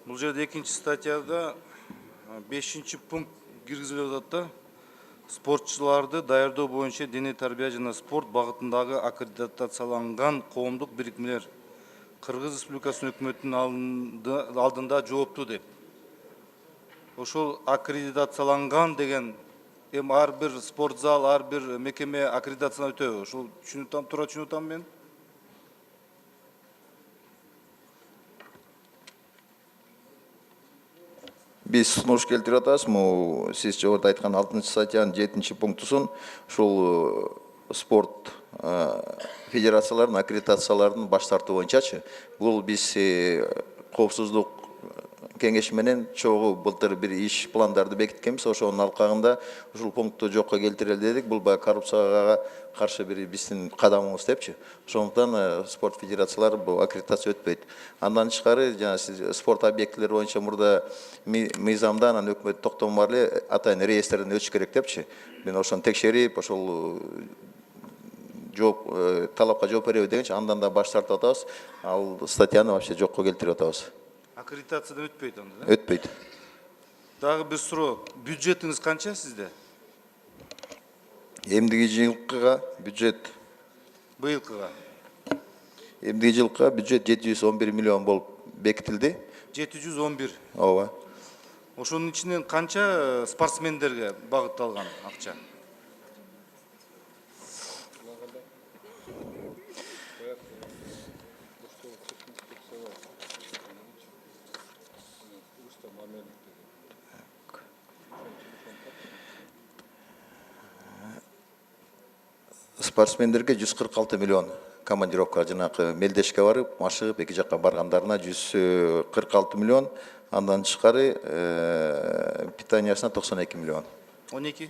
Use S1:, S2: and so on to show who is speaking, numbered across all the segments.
S1: Бұл жерде екінші статьяда 5-ші пункт киргизилип атат да. Спортчыларды даярдоо боюнча дене тарбия жана спорт багытындагы аккредитацияланган коомдук бирикмелер Кыргыз Республикасынын өкмөтүнүн алдында жооптуу деп. Ошол аккредитацияланган деген ар бир спорт зал, ар бир мекеме аккредитациядан өтөбү. Ошол туура түшүнүп атам мен.
S2: Биз сунуш келтирип атабыз. Сиз жогоруда айткан 6-чы статьянын 7-чи пунктусун ушул спорт федерацияларынын аккредитацияларын баш тартуу боюнчачы. Бул биз коопсуздук кеңеши менен чогуу былтыр бир иш пландарды бекиткенбиз. Ошонун алкагында ушул пункту жокко келтирели дедик. Бул баягы коррупцияга каршы бир биздин кадамыбыз депчи. Ошондуктан спорт федерациялары бул аккредитация өтпөйт. Андан тышкары жана спорт объектилери боюнча мурда мыйзамда анан өкмөт токтому бар эле атайын реестрден өтүш керек депчи. Мен ошону текшерип, ошол талапка жооп береби дегенчи андан да баш тартып атабыз. Ал статьяны вообще жокко келтирип атабыз.
S1: Аккредитациядан өтпөйт анда, да?
S2: Өтпөйт.
S1: Дагы бир суроо. Бюджетиңиз канча сизде?
S2: Эмдиги жылкыга бюджет
S1: Быйылкыга?
S2: Эмдиги жылкыга бюджет 711 миллион болуп бекитилди.
S1: 711.
S2: Ооба.
S1: Ошонун ичинен канча спортсмендерге багытталган акча?
S2: Спортсмендерге 146 миллион командировка жанакы мелдешке барып, машыгып эки жакка баргандарына 146 миллион, андан тышкары питаниясына 92 миллион.
S1: 12?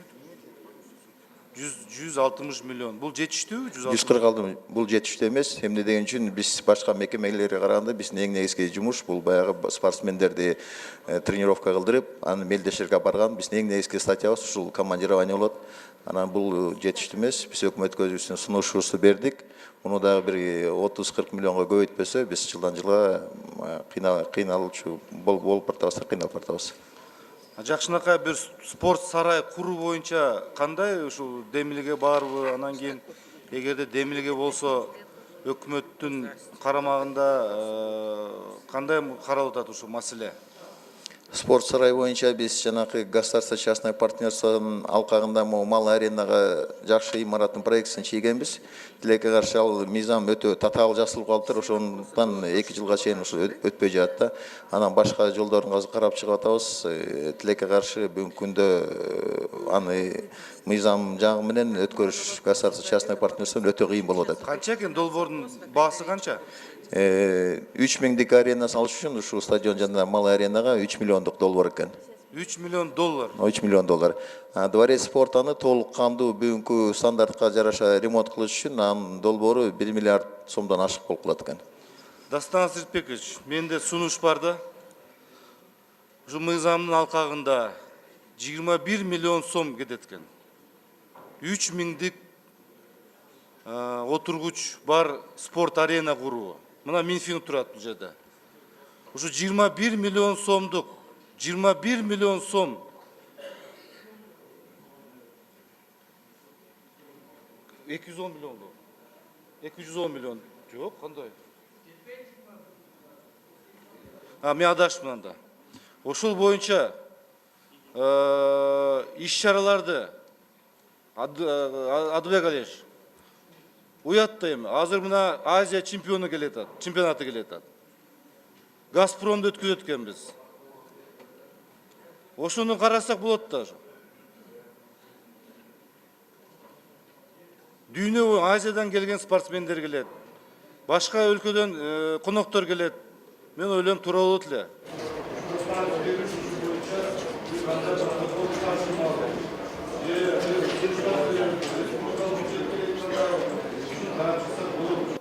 S1: 160 миллион. Бул жетиштүү?
S2: 146 бул жетиштүү эмес. Эмне деген үчүн биз башка мекемелерге караганда биздин эң негизги жумуш бул баягы спортсмендерди тренировка кылдырып, аны мелдештерге барган. Биздин эң негизги статьябыз ушул командирование болот. Анан бул жетиштүү эмес. Биз өкмөткө биздин сунушубузду бердик. Муну дагы бир 30-40 миллионго көбөйтпөсө, биз жылдан жылга кыйналчу болуп бартабыз, кыйналып бартабыз.
S1: Жакшынакай бир спорт сарай куруу боюнча кандай ушул демилге барбы? Анан кийин эгерде демилге болсо өкмөттүн карамагында кандай каралып атат ушул маселе?
S2: Спорт сарай боюнча биз жанакы государство частное партнерствонун алкагында Малый аренага жакшы имараттын проектисин чийгенбиз. Тилекке каршы ал мыйзам өтө татаал жасалып калыптыр. Ошондуктан 2 жылга чейин ушул өтпөй жатат да. Анан башка жолдорун азыр карап чыгып атабыз. Тилекке каршы бүгүнкү күндө аны мыйзам жагы менен өткөрүш государство частное партнерство өтө кыйын болуп атат.
S1: Канча экен долбоордун баасы канча?
S2: 3000 арена салыш үчүн ушул стадион жана Малый аренага 3 миллиондук долбоор экен.
S1: 3 миллион доллар.
S2: 3 миллион доллар. Дворец спортаны толук кандуу бүгүнкү стандартка жараша ремонт кылыш үчүн анын долбоору 1 миллиард сомдон ашык болуп калат экен.
S1: Дастан Сыртбекович, менде сунуш бар да. Ушул мыйзамдын алкагында 21 миллион сом кетет экен. 3 миңдик отургуч бар спорт арена куруу. Мына Минфин турат бул жерде. Ушу 21 миллион сомдук 21 миллион сом. Эки жүз 10 миллион. 210 миллион. Жок, кандай? Мен адашмын анда. Ошол боюнча иш-чараларды Адыбек Алеш уятта эми. Азыр мына Азия чемпионаты келет атат. Газпромду өткүзөт экенбиз. Ошону карасак болот да. Дүйнө Азиядан келген спортсмендер келет. Башка өлкөдөн коноктор келет. Мен ойлойм туура болот эле.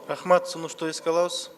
S3: Рахмат, сунушту эске алабыз.